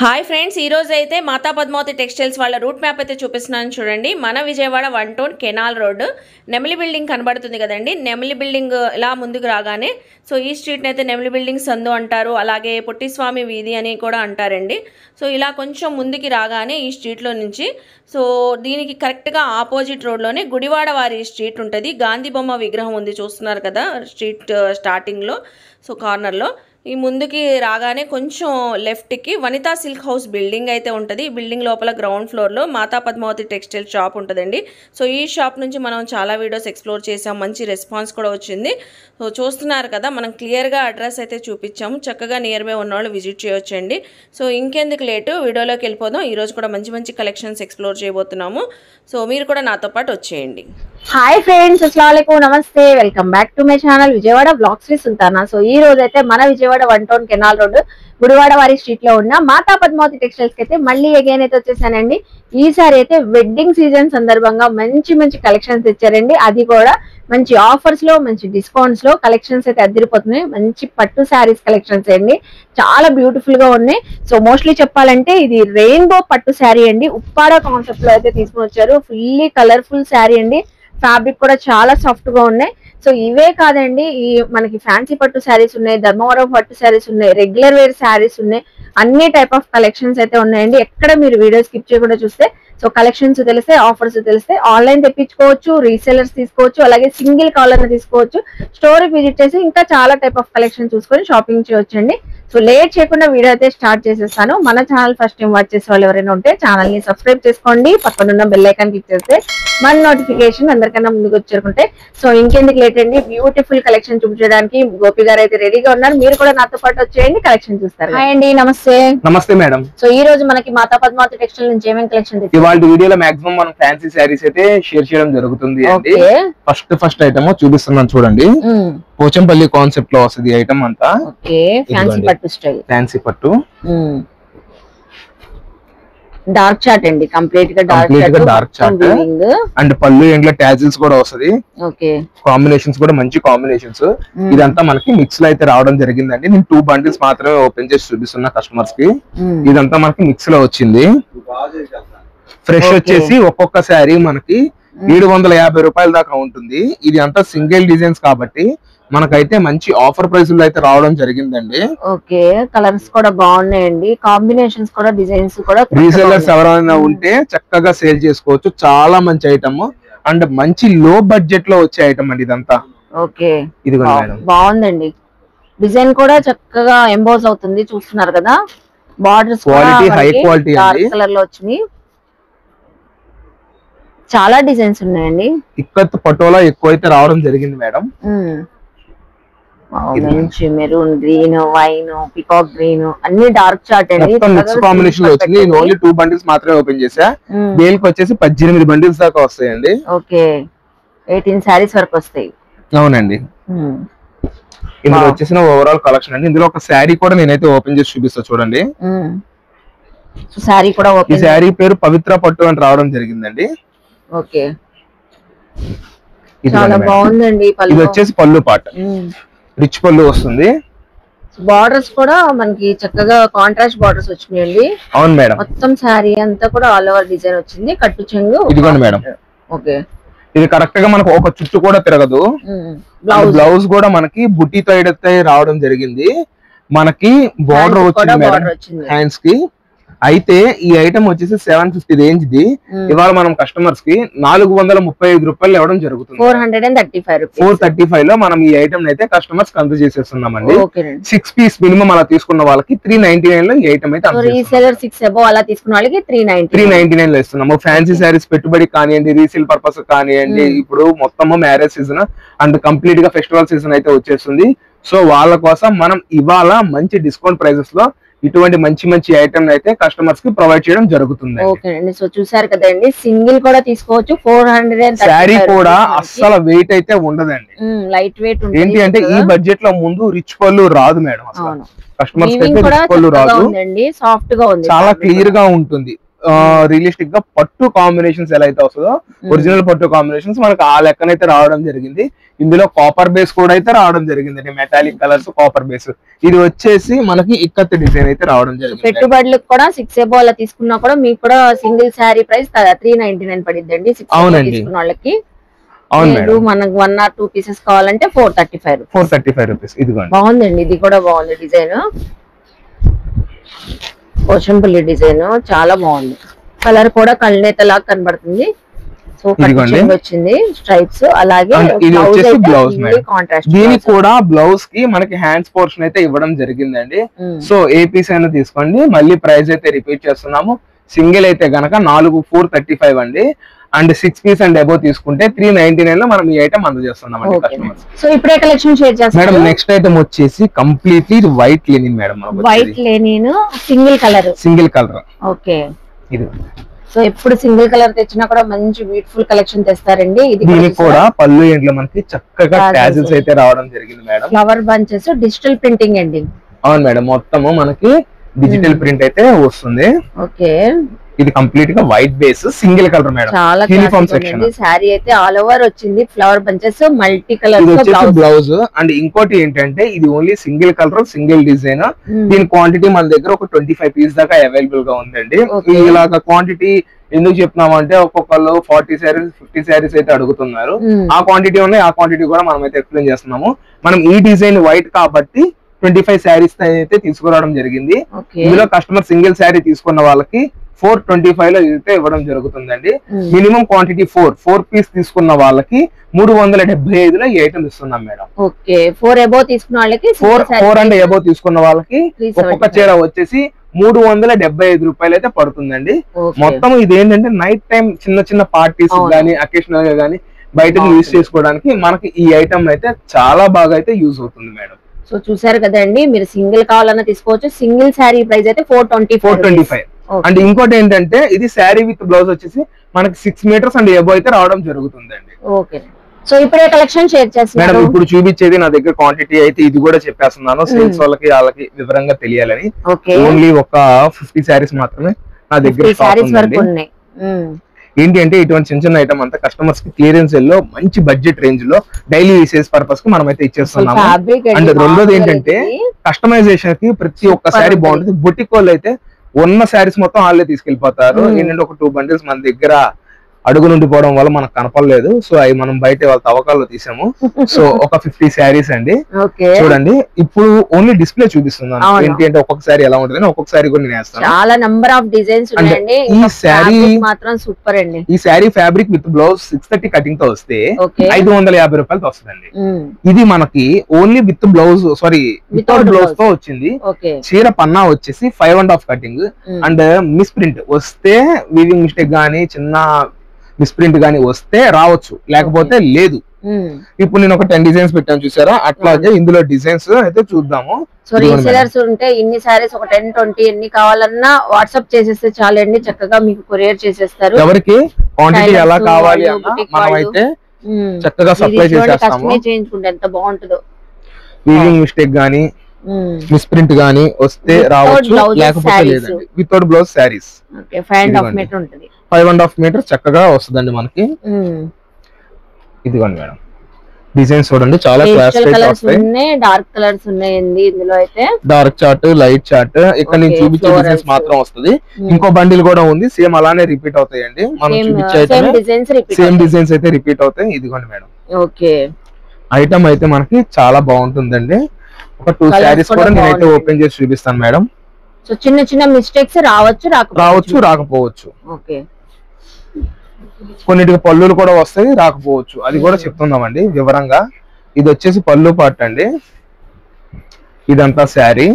Hi friends, ఈ రోజు అయితే మాతా పద్మావతి టెక్స్టైల్స్ వాళ్ళ రూట్ మ్యాప్ అయితే చూపిస్తున్నాను చూడండి. మన విజయవాడ 1 టౌన్ కెనాల్ రోడ్ నెమలి బిల్డింగ్ కనబడుతుంది కదండి. నెమలి బిల్డింగ్ ఇలా ముందుకు రాగానే సో ఈ స్ట్రీట్ని అయితే నెమలి బిల్డింగ్ సందు అంటారు, అలాగే పొట్టిస్వామి వీధి అని కూడా అంటారండి. సో ఇలా కొంచెం ముందుకి రాగానే ఈ స్ట్రీట్లో నుంచి సో దీనికి కరెక్ట్గా ఆపోజిట్ రోడ్లోనే గుడివాడ వారి స్ట్రీట్ ఉంటుంది. గాంధీ బొమ్మ విగ్రహం ఉంది, చూస్తున్నారు కదా స్ట్రీట్ స్టార్టింగ్లో. సో కార్నర్లో ఈ ముందుకి రాగానే కొంచెం లెఫ్ట్కి వనితా సిల్క్ హౌస్ బిల్డింగ్ అయితే ఉంటుంది. ఈ బిల్డింగ్ లోపల గ్రౌండ్ ఫ్లోర్లో మాతా పద్మావతి టెక్స్టైల్ షాప్ ఉంటుందండి. సో ఈ షాప్ నుంచి మనం చాలా వీడియోస్ ఎక్స్ప్లోర్ చేసాం, మంచి రెస్పాన్స్ కూడా వచ్చింది. సో చూస్తున్నారు కదా, మనం క్లియర్గా అడ్రస్ అయితే చూపించాము. చక్కగా నియర్ బై ఉన్నవాళ్ళు విజిట్ చేయొచ్చండి. సో ఇంకెందుకు లేటు, వీడియోలోకి వెళ్ళిపోదాం. ఈరోజు కూడా మంచి మంచి కలెక్షన్స్ ఎక్స్ప్లోర్ చేయబోతున్నాము. సో మీరు కూడా నాతో పాటు వచ్చేయండి. హాయ్ ఫ్రెండ్స్, అస్సలాముఅలైకుం, నమస్తే, welcome back to my channel Vijayawada blogs with Sultana. So ఈ రోజు అయితే మన Vijayawada 1 town canal road Gudivada వారి స్ట్రీట్ లో ఉన్న మాతా పద్మావతి టెక్స్టైల్స్ కి అయితే మళ్ళీ అగైన్ అయితే వచ్చేసానండి. ఈసారి అయితే వెడ్డింగ్ సీజన్ సందర్భంగా మంచి మంచి కలెక్షన్స్ తెచ్చారండి. అది కూడా మంచి ఆఫర్స్ లో, మంచి డిస్కౌంట్స్ లో కలెక్షన్స్ అయితే అదిరిపోతున్నాయి. మంచి పట్టు శారీస్ కలెక్షన్స్ అండి, చాలా బ్యూటిఫుల్ గా ఉన్నాయి. సో మోస్ట్లీ చెప్పాలంటే ఇది రెయిన్బో పట్టు శారీ అండి. ఉప్పాడ కాన్సెప్ట్ లో అయితే తీసుకుని వచ్చారు. ఫుల్లీ కలర్ఫుల్ శారీ అండి. ఫ్యాబ్రిక్ కూడా చాలా సాఫ్ట్ గా ఉన్నాయి. సో ఇవే కాదండి, ఈ మనకి ఫ్యాన్సీ పట్టు శారీస్ ఉన్నాయి, ధర్మవరం పట్టు శారీస్ ఉన్నాయి, రెగ్యులర్ వేర్ శారీస్ ఉన్నాయి. అన్ని టైప్ ఆఫ్ కలెక్షన్స్ అయితే ఉన్నాయండి. ఎక్కడ మీరు వీడియో స్కిప్ చేయకుండా చూస్తే సో కలెక్షన్స్ తెలిస్తే, ఆఫర్స్ తెలిస్తే ఆన్లైన్ తెప్పించుకోవచ్చు, రీసెలర్స్ తీసుకోవచ్చు, అలాగే సింగిల్ కాలర్ తీసుకోవచ్చు. స్టోర్ విజిట్ చేసి ఇంకా చాలా టైప్ ఆఫ్ కలెక్షన్ చూసుకొని షాపింగ్ చేయొచ్చండి. సో లేట్ చేయకుండా వీడియో అయితే స్టార్ట్ చేసేస్తాను. మన ఛానల్ ఫస్ట్ టైం వాచ్ చేసే వాళ్ళు ఎవరైనా ఉంటే ఛానల్ ని సబ్స్క్రైబ్ చేసుకోండి, పక్కనున్న బెల్ ఐకాన్ క్లిక్ చేస్తే మన నోటిఫికేషన్ అందరికన్నా ముందుకు వచ్చేరుకుంటే. సో ఇంకెందుకు లేట్ అండి, బ్యూటిఫుల్ కలెక్షన్ చూపించడానికి గోపి గారు అయితే రెడీగా ఉన్నారు. మీరు కూడా నాతో పాటు వచ్చేయండి, కలెక్షన్ చూస్తారు. హాయ్ అండి, నమస్తే. నమస్తే మేడం. సో ఈ రోజు మనకి మాతా పద్మావతి టెక్స్టైల్ నుంచి ఏమేమి కలెక్షన్ ఇవాళ వీడియోలో మాక్సిమం మనం ఫ్యాన్సీ శారీస్ అయితే షేర్ చేయడం జరుగుతుంది అండి. ఫస్ట్ ఐటమ్ చూపిస్తున్నాను చూడండి. పోచంపల్లి కాన్సెప్ట్ లో వస్తుంది ఐటమ్ అంతా. ఫ్యాన్సీ పట్టు స్టైల్, ఫ్యాన్సీ పట్టు డార్క్ చార్ట్ అండి, కంప్లీట్ గా డార్క్ చార్ట్ అండ్ పళ్ళు ఎండ్ల టాజిల్స్ కూడా వస్తది. కాంబినేషన్స్ కూడా మంచి కాంబినేషన్స్. ఇదంతా మనకి మిక్స్ లో అయితే రావడం జరిగిందండి. నేను 2 బండిల్స్ మాత్రమే ఓపెన్ చేసి చూపిస్తున్నా కస్టమర్స్ కి. ఇదంతా మనకి మిక్స్ లో వచ్చింది. ఫ్రెష్ వచ్చేసి ఒక్కొక్క శారీ మనకి 750 రూపాయల దాకా ఉంటుంది. ఇది అంతా సింగిల్ డిజైన్స్ కాబట్టి మనకైతే మంచి ఆఫర్ ప్రైస్ లో అయితే రావడం జరిగిందండి. ఓకే, కలర్స్ కూడా బాగున్నాయండి, కాంబినేషన్స్ కూడా, డిజైన్స్ కూడా. రీసెల్లర్స్ ఎవరైనా ఉంటే చక్కగా సేల్ చేసుకోవచ్చు. చాలా మంచి ఐటమ్ అండ్ మంచి లో బడ్జెట్ లో వచ్చే ఐటమ్ అండి ఇదంతా. ఓకే, ఇది బాగుందండి. డిజైన్ కూడా చక్కగా ఎంబోజ్ అవుతుంది, చూస్తున్నారు కదా. బార్డర్స్ క్వాలిటీ హై క్వాలిటీ అండి, కలర్ లో వచ్చింది. చాలా డిజైన్స్ ఉన్నాయండి. ఇక్కత్ పటోలా ఎక్కువైతే రావడం జరిగింది మేడం. మంచి maroon, green, wine, peacock green, అన్ని డార్క్ చార్ట్ అండి. మిక్స్ కాంబినేషన్ లో వచ్చింది. నేను ఓన్లీ 2 బండిల్స్ మాత్రమే ఓపెన్ చేసా. బేల్కి వచ్చేసి 18 బండిల్స్ దాకా వస్తాయండి. ఓకే, 18 శారీస్ వరకు వస్తాయి. అవునండి. ఇందులో వచ్చేసిన ఓవరాల్ కలెక్షన్ అండి. ఇందులో ఒక శారీ కూడా నేనైతే ఓపెన్ చేసి చూపిస్తా చూడండి. శారీ కూడా ఈ శారీ పేరు పవిత్ర పట్టు అని రావడం జరిగిందండి. ఓకే, చాలా బాగుందండి. ఇది వచ్చేసి పళ్ళు పాట, రిచ్ పళ్ళు వస్తుంది. బార్డర్స్ కూడా మనకి చక్కగా కాంట్రాస్ట్ బార్డర్స్ వచ్చినాయండి. అవును మేడం. మొత్తం శారీ అంతా కూడా ఆల్ ఓవర్ డిజైన్ వచ్చింది. కట్టు చెంగు ఇదిగోండి మేడం. ఓకే, ఇది కరెక్ట్ గా మనకు ఒక చుట్టు కూడా తిరగదు. బ్లౌజ్ కూడా మనకి బుట్టితో అయితే రావడం జరిగింది. మనకి బార్డర్ వచ్చింది మేడం హ్యాండ్స్ కి. అయితే ఈ ఐటమ్ వచ్చేసి 750 రేంజ్ ది. ఇవాళ మనం కస్టమర్స్ కి 435 రూపాయలు ఇవ్వడం జరుగుతుంది. 435 లో మనం ఈ ఐటమ్ అయితే కస్టమర్స్ కంప్లీట్ చేసేస్తున్నామండి. 6 పీస్ మినిమం అలా తీసుకున్న వాళ్ళకి 399 లో ఈ ఐటమ్ అయితే 6 అబౌవ్ అలా తీసుకున్న వాళ్ళకి 399 లో ఇస్తున్నాము. ఫ్యాన్సీ శారీస్ పెట్టుబడి కానివ్వండి, రీసేల్ పర్పస్ కానివ్వండి. ఇప్పుడు మొత్తము మ్యారేజ్ సీజన్ అండ్ కంప్లీట్ గా ఫెస్టివల్ సీజన్ అయితే వచ్చేస్తుంది. సో వాళ్ళ కోసం మనం ఇవాళ మంచి డిస్కౌంట్ ప్రైసెస్ లో ఇటువంటి మంచి మంచి ఐటమ్ అయితే కస్టమర్స్ కి ప్రొవైడ్ చేయడం జరుగుతుంది. ఓకే అండి, సో చూసారు కదండి, సింగిల్ కూడా తీసుకోవచ్చు. 400 శారీ కూడా అస్సలు వెయిట్ అయితే ఉండదండి, లైట్ వెయిట్. ఏంటి అంటే ఈ బడ్జెట్ లో ముందు రిచ్ పళ్ళు రాదు మేడం. అసలు కస్టమర్స్ కి రిచ్ పళ్ళు రాదు, సాఫ్ట్ గా ఉంది, చాలా క్లియర్ గా ఉంటుంది. రియలిస్టిక్ గా పట్టు కాంబినేషన్స్ ఎలా అయితే వస్తుందో ఒరిజినల్ పట్టు కాంబినేషన్స్ మనకి ఆ లెక్కనైతే రావడం జరిగింది. ఇందులో కాపర్ బేస్ కూడా అయితే రావడం జరిగింది, మెటాలిక్ కలర్స్ కాపర్ బేస్. ఇది వచ్చేసి మనకి ఇక్కత్ డిజైన్ అయితే రావడం జరిగింది. పెట్టుబడులకు కూడా 6 ఎబో అలా తీసుకున్నా కూడా మీకు కూడా సింగిల్ శారీ ప్రైస్ 399 పడిద్దండి. తీసుకున్న వాళ్ళకి మనకు 1 or 2 పీసెస్ కావాలంటే 435 రూపీస్. ఇదిగోండి, బాగుందండి, ఇది కూడా బాగుంది డిజైన్. పోచంపల్లి డిజైన్ చాలా బాగుంది. కలర్ కూడా కళ్ళనేతలాగా కనబడుతుంది. సో వచ్చింది స్ట్రైప్స్. అలాగే ఇది వచ్చేసి బ్లౌజ్ కాంట్రాస్ట్. దీనికి కూడా బ్లౌజ్ కి మనకి హ్యాండ్స్ పోర్షన్ అయితే ఇవ్వడం జరిగిందండి. సో ఏ పీస్ అయినా తీసుకోండి. మళ్ళీ ప్రైస్ అయితే రిపీట్ చేస్తున్నాము. సింగిల్ అయితే గనక 435 అండి. అండ్ 6 పీస్ అండ్ అబౌవ్ తీసుకుంటే 399 లో మనం ఈ ఐటమ్ అందజేస్తున్నాం అండి కస్టమర్స్. సో ఇప్పుడే కలెక్షన్ షేర్ చేస్తాం మేడం. నెక్స్ట్ ఐటమ్ వచ్చేసి completely white Lenin madam. White Lenin single colour. Okay, ఇది సో ఎప్పుడు సింగిల్ కలర్ తెచ్చినా కూడా మంచి బ్యూటిఫుల్ కలెక్షన్ తెస్తారండి. ఇది దీనికి కూడా పళ్ళు ఎండ్లో మనకి చక్కగా టాజిల్స్ అయితే రావడం జరిగింది madam. Flower bunches digital printing అండి. అవును మేడం, మొత్తము మనకి డిజిటల్ ప్రింట్ అయితే వస్తుంది. ఓకే, ఇది కంప్లీట్ గా white base single colour madam. చాలా యూనిఫామ్ సెక్షన్. సారీ అయితే ఆల్ ఓవర్ వచ్చింది, flower bunches multi colour blouse. And ఇంకోటి ఏంటంటే ఇది only single colour single design. దీని క్వాంటిటీ మన దగ్గర ఒక 25 పీస్ దాకా అవైలబుల్ గా ఉందండి. ఇలాగా క్వాంటిటీ ఎందుకు చెప్తున్నామంటే ఒక్కొక్కళ్ళు 40 శారీస్ 50 శారీస్ అయితే అడుగుతున్నారు. ఆ క్వాంటిటీ ఉన్నాయి, ఆ క్వాంటిటీ కూడా మనం అయితే ఎక్స్ప్లెయిన్ చేస్తున్నాము. మనం ఈ డిజైన్ వైట్ కాబట్టి 25 శారీస్ అయితే తీసుకురావడం జరిగింది. ఇందులో కస్టమర్ సింగిల్ శారీ తీసుకున్న వాళ్ళకి 425 లో అయితే ఇవ్వడం జరుగుతుందండి. మినిమం క్వాంటిటీ 4 పీస్ తీసుకున్న వాళ్ళకి 375 లో ఈ ఐటమ్ ఇస్తున్నాం మేడం. ఓకే, 4 అబౌవ్ తీసుకున్న వాళ్ళకి 4 అండ్ అబౌవ్ తీసుకున్న వాళ్ళకి ఒక్కొక్క చీర వచ్చేసి 375 రూపాయలు అయితే పడుతుందండి. మొత్తం ఇది ఏంటంటే నైట్ టైం చిన్న చిన్న పార్టీస్ గానీ అకేషనల్ గా గానీ బయటకు యూజ్ చేసుకోవడానికి మనకి ఈ ఐటమ్ అయితే చాలా బాగా అయితే యూజ్ అవుతుంది మేడం. సో చూసారు కదండి, మీరు సింగిల్ కావాలన్నా తీసుకోవచ్చు. సింగిల్ శారీ ప్రైస్ అయితే 425. అండ్ ఇంకోటి ఏంటంటే ఇది శారీ విత్ బ్లౌజ్ వచ్చేసి మనకి 6 మీటర్స్ అండ్ అబౌవ్ అయితే రావడం జరుగుతుందండి. ఓకే, సో ఇప్పుడే కలెక్షన్ షేర్ చేస్తున్నాను మేడం. ఇప్పుడు చూపించేది నా దగ్గర క్వాంటిటీ అయితే ఇది కూడా చెప్పేస్తున్నాను, సేల్స్ వాళ్ళకి వివరంగా తెలియాలని. ఓన్లీ ఒక 50 శారీస్ మాత్రమే నా దగ్గర స్టాక్ ఉంది. ఏంటి అంటే ఇటువంటి చిన్న చిన్న ఐటమ్ అంతా కస్టమర్స్ కి క్లియరెన్స్ లో మంచి బడ్జెట్ రేంజ్ లో డైలీ యూసేజ్ పర్పస్ కి మనం అయితే ఇచ్చేస్తున్నాము. అండ్ రెండోది ఏంటంటే కస్టమైజేషన్ కి ప్రతి ఒక్క శారీ బాగుంటుంది. బొటిక్ వాళ్ళు అయితే ఉన్న శారీస్ మొత్తం వాళ్ళే తీసుకెళ్లిపోతారు. ఏంటంటే ఒక 2 బండిల్స్ మన దగ్గర అడుగు నుండి పోవడం వల్ల మనకు కనపడలేదు. సో అవి మనం బయట వాళ్ళ తవ్వకాల్లో తీసాము. సో ఒక 50 శారీస్ అండి. చూడండి, ఇప్పుడు ఓన్లీ డిస్ప్లే చూపిస్తున్నాను. ఏంటి అంటే ఒక్కొక్క శారీ ఎలా ఉంటుంది ఒక్కొక్క శారీ కూడా నేను వేస్తాను. చాలా నంబర్ ఆఫ్ డిజైన్స్ ఉన్నాయండి. ఈ శారీ మాత్రం సూపర్ అండి. ఈ sari fabric with blouse 630 cutting తో వస్తే 550 రూపాయలతో వస్తుందండి. ఇది మనకి only with blouse without blouse తో వచ్చింది. చీర పన్నా వచ్చేసి 5.5 కటింగ్. అండ్ మిస్ ప్రింట్ వస్తే వీవింగ్ మిస్టేక్ గానీ చిన్న మిస్ప్రింట్ గానీ వస్తే రావచ్చు, లేకపోతే లేదు. ఇప్పుడు నేను ఒక 10 డిజైన్స్ పెట్టాను చూసారా, అట్లాగే ఇందులో డిజైన్స్ అయితే చూద్దాము. సో రీసేలర్స్ ఉంటే ఇన్ని సారీస్ ఒక 10-20 ఎన్ని కావాలన్నా వాట్సాప్ చేసేస్తే చాలండి, చక్కగా మీకు కొరియర్ చేసేస్తారు. ఎవరికి క్వాంటిటీ ఎలా కావాలి అన్నా మనం అయితే చక్కగా సప్లై చేసేస్తాము. చేయించుకుంటే ఎంత బాగుంటుందో. వీవింగ్ మిస్టేక్ గానీ మిస్ప్రింట్ గానీ వస్తే రావచ్చు, లేకపోతే లేదండి. వితౌట్ బ్లౌజ్ శారీస్ 5.5 మీటర్ ఉంటుంది. 5.5 మీటర్స్ చక్కగా వస్తుందండి మనకి. ఇదిగోండి మేడం, డిజైన్స్ చూడండి చాలా క్లాస్ డార్క్ కలర్స్ ఉన్నాయండి. ఇందులో అయితే డార్క్ చార్ట్, లైట్ చార్ట్, ఇక్కడ నేను చూపించే డిజైన్స్ మాత్రం వస్తుంది. ఇంకో బండిల్ కూడా ఉంది, సేమ్ అలానే రిపీట్ అవుతాయండి. మనం చూపించే సేమ్ డిజైన్స్ అయితే రిపీట్ అవుతాయి. ఇదిగోండి మేడం, ఓకే ఐటమ్ అయితే మనకి చాలా బాగుంటుందండి. ఒక 2 శారీస్ కూడా నేనైతే ఓపెన్ చేసి చూపిస్తాను మేడం. సో చిన్న చిన్న మిస్టేక్స్ రావచ్చు రాకపోవచ్చు. ఓకే, కొన్నిటికి పళ్ళులు కూడా వస్తాయి, రాకపోవచ్చు. అది కూడా చెప్తున్నామండి వివరంగా. ఇది వచ్చేసి పళ్ళు పార్ట్ అండి. ఇదంతా శారీ.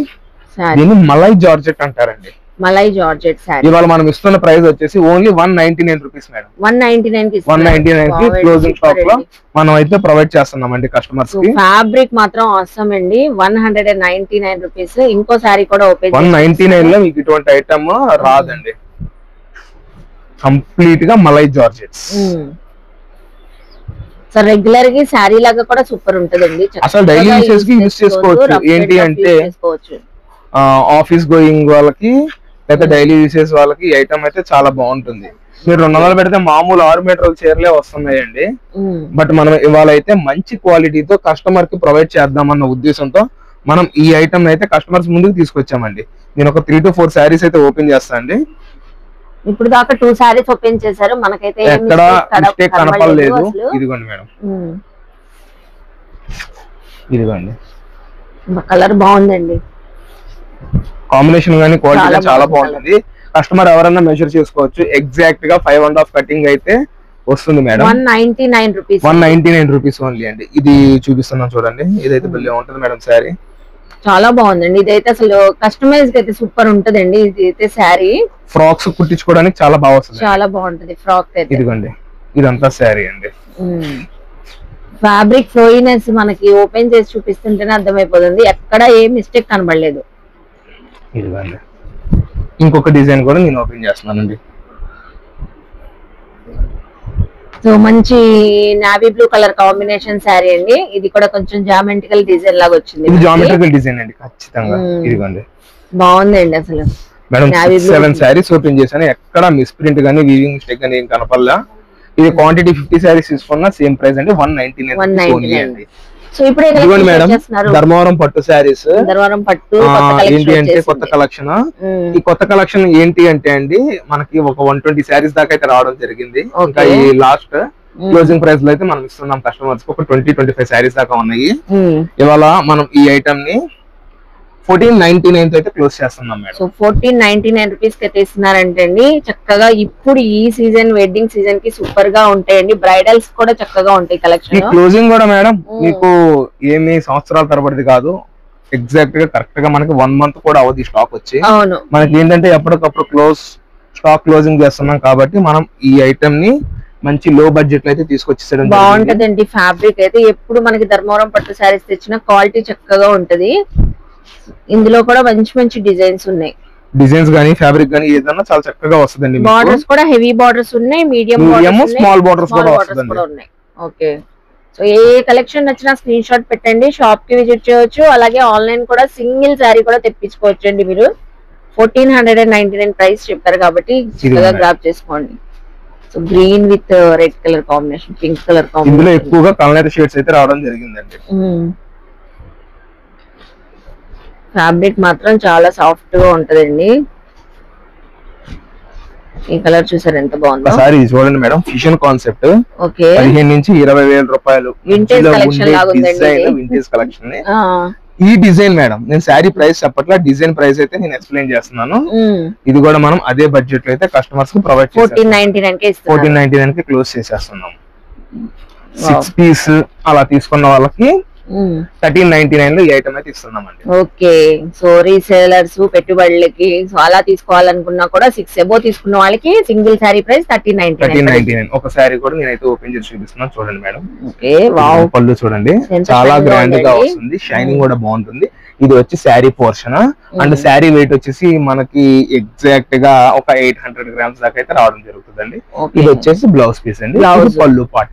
దీన్ని మలై జార్జెట్ అంటారండి. మలై జార్జెట్ శారీ. ఇవాళ మనం ఇస్తున్న ప్రైస్ వచ్చేసి ఓన్లీ 199 రూపీస్ మేడం. 199 కి క్లోజింగ్ స్టాక్ లో మనం అయితే ప్రొవైడ్ చేస్తున్నామండి కస్టమర్స్ కి. ఫ్యాబ్రిక్ మాత్రం అవసరం అండి. 199 రూపీస్. ఇంకో శారీ కూడా ఓపెన్ 199 లో మీకు ఇటువంటి ఐటమ్ రాదండి. కంప్లీట్ గా మలై జార్జెట్స్. సో రెగ్యులర్ గా శారీ లాగా కూడా సూపర్ ఉంటదండి. అసలు డైలీ యూసేజ్ కి యూస్ చేసుకోవచ్చు. ఏంటి అంటే ఆఫీస్ గోయింగ్ వాళ్ళకి లేదా డైలీ యూసేజ్ వాళ్ళకి ఈ ఐటమ్ అయితే చాలా బాగుంటుంది. మీరు 200 పెడితే మామూలు 6 మీటర్ల చీరలే వస్తున్నాయండి. బట్ మనం ఇవాళ అయితే మంచి క్వాలిటీతో కస్టమర్ కి ప్రొవైడ్ చేద్దామన్న ఉద్దేశంతో మనం ఈ ఐటమ్ అయితే కస్టమర్స్ ముందుకు తీసుకొచ్చామండి. నేను ఒక 3 to 4 శారీస్ అయితే ఓపెన్ చేస్తా అండి. ఇప్పుడు దాకా 2 శారీస్ ఓపెన్ చేశారు, మనకైతే ఎక్కడ మిస్టేక్ కనపడలేదు. ఇదిగోండి మేడం, ఇదిగోండి కలర్ బాగుందండి, కాంబినేషన్ గానీ క్వాలిటీ చాలా బాగుంటుంది. కస్టమర్ ఎవరైనా మెజర్ చేసుకోవచ్చు. ఎగ్జాక్ట్ గా 5.5 కటింగ్ అయితే వస్తుంది మేడం. 199 రూపీస్, 199 రూపీస్ ఓన్లీ అండి. ఇది చూపిస్తున్నాం చూడండి, ఇదైతే భలే ఉంటుంది మేడం శారీ. చాలా బాగుందండి. ఇదైతే అసలు కస్టమైజ్ అయితే సూపర్ ఉంటదండి. ఇది అయితే శారీ ఫ్రాక్స్ కుట్టించుకోవడానికి చాలా బాగా వస్తుంది, చాలా బాగుంటది ఫ్రాక్ అయితే. ఇదిగోండి ఇదంతా శారీ అండి. ఫ్యాబ్రిక్ ఫ్లోయినెస్ మనకి ఓపెన్ చేసి చూపిస్తుంటేనే అర్థమైపోతుంది, ఎక్కడ ఏ మిస్టేక్ కనబడలేదు. ఇదిగోండి ఇంకొక డిజైన్ కూడా నేను ఓపెన్ చేస్తున్నానండి. సో మంచి navy blue colour combination sari అండి. ఇది కూడా కొంచెం జామెట్రికల్ డిజైన్ లాగా వచ్చింది. ఇది జామెట్రికల్ డిజైన్ అండి ఖచ్చితంగా. ఇదిగోండి బాగుందండి అసలు. మేడం 7 శారీస్ ఓపెన్ చేశాను, ఎక్కడ మిస్ ప్రింట్ గానీ వీవింగ్ మిస్టేక్ గానీ ఏం కనపడలా. ఇది క్వాంటిటీ 50 శారీస్ తీసుకున్నా సేమ్ ప్రైస్ అండి, 199 అండి. సో ఇప్పుడు మేడం ధర్మవరం పట్టు శారీస్, ధర్మవరం పట్టు ఏంటి అంటే కొత్త కలెక్షన్. ఈ కొత్త కలెక్షన్ ఏంటి అంటే అండి మనకి ఒక 120 శారీస్ దాకా అయితే రావడం జరిగింది. ఇంకా ఈ లాస్ట్ క్లోజింగ్ ప్రైస్ లో అయితే మనం ఇస్తున్నాం కస్టమర్స్ కి ఒక 20-25 శారీస్ దాకా ఉన్నాయి. ఇవాళ మనం ఈ ఐటమ్ ని 1499 అయితే క్లోజ్ చేస్తున్నాం మేడం. సో 1499 రూపీస్ కి అయితే ఇస్తున్నారంటే అండి. చక్కగా ఇప్పుడు ఈ సీజన్ వెడ్డింగ్ సీజన్ కి సూపర్ గా ఉంటాయండి. బ్రైడల్స్ కూడా చక్కగా ఉంటాయి కలెక్షన్. ఈ క్లోజింగ్ కూడా మేడం మీకు ఏమి సంవత్సరాల తరబడిది కాదు, ఎగ్జాక్ట్ గా కరెక్ట్ గా మనకి 1 month కూడా అవధి స్టాక్ వచ్చి. అవును, మనకి ఏంటంటే ఎప్పటికప్పుడు స్టాక్ క్లోజింగ్ చేస్తున్నాం కాబట్టి మనం ఈ ఐటమ్ ని మంచి లో బడ్జెట్ లో అయితే తీసుకొచ్చేసడం బాగుంటదండి. ఫ్యాబ్రిక్ అయితే ఎప్పుడు మనకి ధర్మవరం పట్టు శారీస్ తెచ్చిన క్వాలిటీ చక్కగా ఉంటది. ఇందులో కూడా మంచి మంచి డిజైన్స్ ఉన్నాయి. డిజైన్స్ గానీ ఫ్యాబ్రిక్ గానీ ఏదైనా చాలా చక్కగా వస్తుందండి. బార్డర్స్ కూడా హెవీ బార్డర్స్ ఉన్నాయి, మీడియం స్మాల్ బార్డర్స్ కూడా వస్తుందండి. ఓకే, సో ఏ కలెక్షన్ నచ్చినా స్క్రీన్ షాట్ పెట్టండి, షాప్ కి విజిట్ చేయొచ్చు. అలాగే ఆన్లైన్ కూడా సింగిల్ శారీ కూడా తెప్పించుకోవచ్చు అండి. మీరు 1499 ప్రైస్ చెప్పారు కాబట్టి చక్కగా గ్రాప్ చేసుకోండి. So green with red colour combination, pink colour combination, ఇందులో ఎక్కువగా కలర్ షేడ్స్ అయితే రావడం జరిగిందండి. ఫ్యాబ్రిక్ మాత్రం చాలా సాఫ్ట్ గా ఉంటదండి. ఈ కలర్ చూసారు ఎంత బాగుందో. సారీ చూడండి మేడం, ఫ్యూషన్ కాన్సెప్ట్. ఓకే, 15,000 నుంచి 20,000 రూపాయలు వింటేజ్ కలెక్షన్ లాగా ఉందండి. Vintage collection. ఈ డిజైన్ మేడం నేను శారీ ప్రైస్ చెప్పట్లా, డిజైన్ ప్రైస్ అయితే నేను ఎక్స్ప్లెయిన్ చేస్తున్నాను. ఇది కూడా మనం అదే బడ్జెట్ లో అయితే కస్టమర్స్ కి ప్రొవైడ్ చేస్తాం. 1499 కి క్లోజ్ చేసేస్తున్నాం. 6 పీస్ అలా తీసుకున్న వాళ్ళకి 1399 లో ఈ ఐటమ్ అయితే ఇస్తున్నామండి. ఓకే, సో రీసేలర్స్ పెట్టుబడులకి సో అలా తీసుకోవాలనుకున్నా కూడా 6 అబోవ్ తీసుకున్న వాళ్ళకి సింగిల్ శారీ ప్రైస్ 1399. ఒక శారీ కూడా నేనైతే ఓపెన్ చేసి చూపిస్తున్నాను చూడండి మేడం. ఓకే, వావ్, పళ్ళు చూడండి చాలా గ్రాండ్ గా వస్తుంది, షైనింగ్ కూడా బాగుంటుంది. ఇది వచ్చి sari portion and sari weight వచ్చేసి మనకి ఎగ్జాక్ట్ గా ఒక 800 grams దాకా అయితే రావడం జరుగుతుందండి. ఇది వచ్చేసి బ్లౌజ్ పీస్ అండి, పళ్ళు పాట.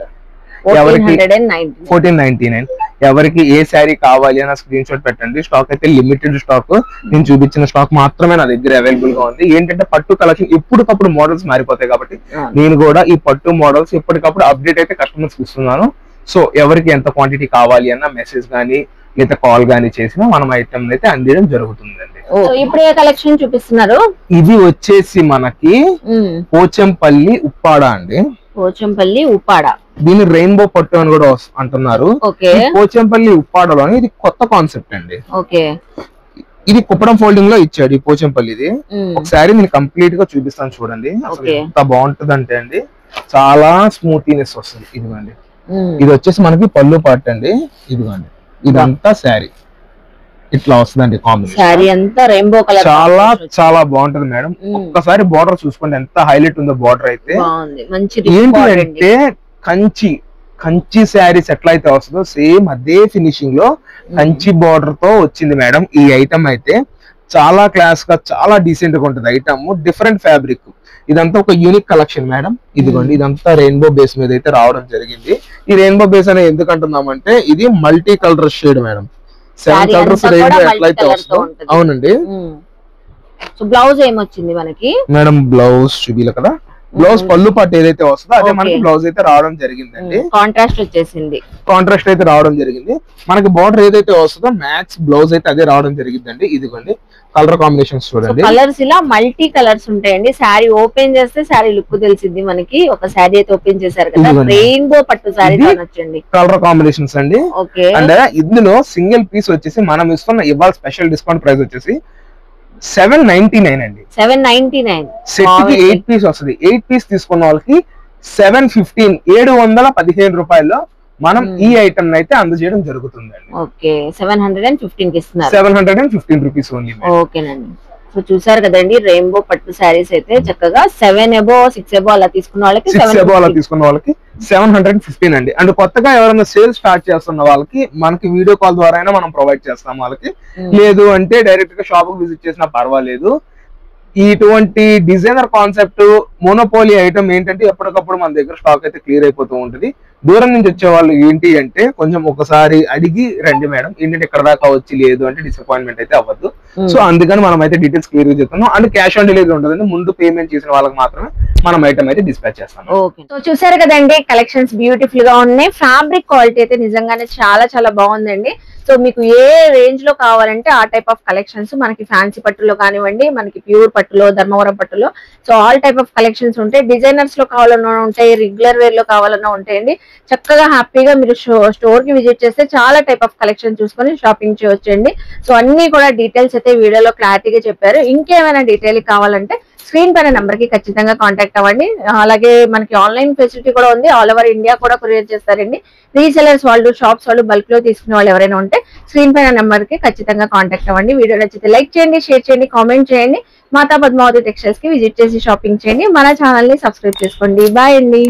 1499. ఎవరికి ఏ శారీ కావాలి అన్న స్క్రీన్ షాట్ పెట్టండి. స్టాక్ అయితే లిమిటెడ్ స్టాక్, నేను చూపించిన స్టాక్ మాత్రమే నా దగ్గర అవైలబుల్ గా ఉంది. ఏంటంటే పట్టు కలెక్షన్ ఎప్పటికప్పుడు మోడల్స్ మారిపోతాయి కాబట్టి నేను కూడా ఈ పట్టు మోడల్స్ ఎప్పటికప్పుడు అప్డేట్ అయితే కస్టమర్స్ ఇస్తున్నాను. సో ఎవరికి ఎంత క్వాంటిటీ కావాలి అన్న మెసేజ్ గానీ లేదా కాల్ గానీ చేసినా మనం ఐటమ్ అయితే అందించడం జరుగుతుందండి. ఇప్పుడు ఏ కలెక్షన్ చూపిస్తున్నారు? ఇది వచ్చేసి మనకి పోచంపల్లి ఉప్పాడ అండి. పోచంపల్లి ఉప్పాడ, దీన్ని రెయిన్బో పట్టు అని కూడా అంటున్నారు. పోచంపల్లి ఉప్పాడలోని ఇది కొత్త కాన్సెప్ట్ అండి. ఇది కుప్పడం ఫోల్డింగ్ లో ఇచ్చాడు ఈ పోచంపల్లిది. ఒకసారి నేను కంప్లీట్ గా చూపిస్తాను చూడండి, అసలు ఎంత బాగుంటది అంటే అండి చాలా స్మూతీనెస్ వస్తుంది. ఇదిగోండి, ఇది వచ్చేసి మనకి పళ్ళు పార్ట్ అండి. ఇదిగోండి, ఇదంతా శారీ ఇట్లా వస్తుందండి కాంబినేషన్. చాలా చాలా బాగుంటది మేడం. ఒక్కసారి బార్డర్ చూసుకోండి ఎంత హైలైట్ ఉందో బార్డర్ అయితే. ఏంటి అంటే కంచి శారీస్ ఎట్లయితే వస్తుందో సేమ్ అదే ఫినిషింగ్ లో కంచి బార్డర్ తో వచ్చింది మేడం. ఈ ఐటమ్ అయితే చాలా క్లాస్ గా చాలా డీసెంట్ గా ఉంటుంది ఐటమ్, డిఫరెంట్ ఫ్యాబ్రిక్. ఇదంతా ఒక యూనిక్ కలెక్షన్ మేడం. ఇదిగోండి, ఇదంతా రెయిన్బో బేస్ మీద అయితే రావడం జరిగింది. ఈ రెయిన్బో బేస్ అనేది ఎందుకు అంటున్నామంటే ఇది multi colour shade madam. 7 colours rainbow ఎట్లయితే వస్తుందో. అవునండి, సో బ్లౌజ్ ఏమొచ్చింది మనకి మేడం బ్లౌజ్ చూపిల కదా, బ్లౌజ్ పళ్ళు పాటు ఏదైతే వస్తుందో అదే మనకి బ్లౌజ్ అయితే రావడం జరిగిందండి. కాంట్రాస్ట్ వచ్చేసింది, కాంట్రాస్ట్ అయితే రావడం జరిగింది. మనకి బార్డర్ ఏదైతే వస్తుందో మ్యాక్స్ బ్లౌజ్ అయితే అదే రావడం జరిగిందండి. ఇదిగోండి కలర్ కాంబినేషన్స్ చూడండి. కలర్స్ ఇలా మల్టీ కలర్స్ ఉంటాయండి. శారీ ఓపెన్ చేస్తే శారీ లుక్ తెలిసింది మనకి. ఒక శారీ అయితే ఓపెన్ చేశారు కదా, రెయిన్బో పట్టు శారీ వచ్చండి. కలర్ కాంబినేషన్స్ అండి. ఓకే, అండ్ ఇందులో సింగిల్ పీస్ వచ్చేసి మనం ఇస్తున్న ఇవాళ స్పెషల్ డిస్కౌంట్ ప్రైస్ వచ్చేసి 799 అండి. 799 సెట్ కి 8 పీస్ వస్తుంది. 8 పీస్ తీసుకున్న వాళ్ళకి 715 రూపాయల్లో మనం ఈ ఐటమ్ అయితే అందజేయడం జరుగుతుందండి. ఓకే, 715 కి ఇస్తున్నారు. 715 రూపీస్ ఓన్లీ. ఓకేనండి. సో చూసారు కదండి, రెయిన్బో పట్టు శారీస్ అయితే చక్కగా 7 above 6 above అలా తీసుకున్న వాళ్ళకి 715 అండి. అండ్ కొత్తగా ఎవరైనా సేల్ స్టార్ట్ చేస్తున్న వాళ్ళకి మనకి వీడియో కాల్ ద్వారా అయినా మనం ప్రొవైడ్ చేస్తాం వాళ్ళకి. లేదు అంటే డైరెక్ట్ గా షాప్ కి విజిట్ చేసినా పర్వాలేదు. ఇటువంటి డిజైనర్ కాన్సెప్ట్ మోనోపోలీ ఐటమ్ ఏంటంటే ఎప్పటికప్పుడు మన దగ్గర స్టాక్ అయితే క్లియర్ అయిపోతూ ఉంటుంది. దూరం నుంచి వచ్చే వాళ్ళు ఏంటి అంటే కొంచెం ఒకసారి అడిగి రండి మేడం, ఏంటంటే ఇక్కడ దాకా వచ్చి లేదు అంటే డిసప్పాయింట్మెంట్ అయితే అవ్వద్దు. సో అందుకని మనం అయితే డీటెయిల్స్ క్లియర్ గా చెప్తున్నాం. అండ్ క్యాష్ ఆన్ డెలివరీ ఉంటుంది, ముందు పేమెంట్ చేసిన వాళ్ళకి మాత్రమే మనం ఐటమ్ అయితే డిస్పాచ్ చేస్తాం. సో చూసారు కదండి, కలెక్షన్స్ బ్యూటిఫుల్ గా ఉన్నాయి. ఫ్యాబ్రిక్ క్వాలిటీ అయితే నిజంగానే చాలా చాలా బాగుందండి. సో మీకు ఏ రేంజ్ లో కావాలంటే ఆ టైప్ ఆఫ్ కలెక్షన్స్ మనకి ఫ్యాన్సీ పట్టులో కానివ్వండి, మనకి ప్యూర్ పట్టులో, ధర్మవరం పట్టులో, so all type of collections ఉంటాయి. డిజైనర్స్ లో కావాలన్నా ఉంటాయి, రెగ్యులర్ వేర్ లో కావాలన్నా ఉంటాయండి. చక్కగా హ్యాపీగా మీరు స్టోర్ కి విజిట్ చేస్తే చాలా టైప్ ఆఫ్ కలెక్షన్ చూసుకొని షాపింగ్ చేయొచ్చండి. సో అన్ని కూడా డీటెయిల్స్ అయితే వీడియోలో క్లారిటీగా చెప్పారు. ఇంకేమైనా డీటెయిల్ కావాలంటే స్క్రీన్ పైన నెంబర్ కి ఖచ్చితంగా కాంటాక్ట్ అవ్వండి. అలాగే మనకి ఆన్లైన్ ఫెసిలిటీ కూడా ఉంది, ఆల్ ఓవర్ ఇండియా కూడా కొరియర్ చేస్తారండి. రీసెలర్స్ వాళ్ళు, షాప్స్ వాళ్ళు, బల్క్ లో తీసుకునే వాళ్ళు ఎవరైనా ఉంటే స్క్రీన్ పైన నెంబర్ కి ఖచ్చితంగా కాంటాక్ట్ అవ్వండి. వీడియో నచ్చితే లైక్ చేయండి, షేర్ చేయండి, కామెంట్ చేయండి. మాతా పద్మావతి టెక్స్టైల్స్ కి విజిట్ చేసి షాపింగ్ చేయండి. మన ఛానల్ ని సబ్స్క్రైబ్ చేసుకోండి. బాయ్ అండి.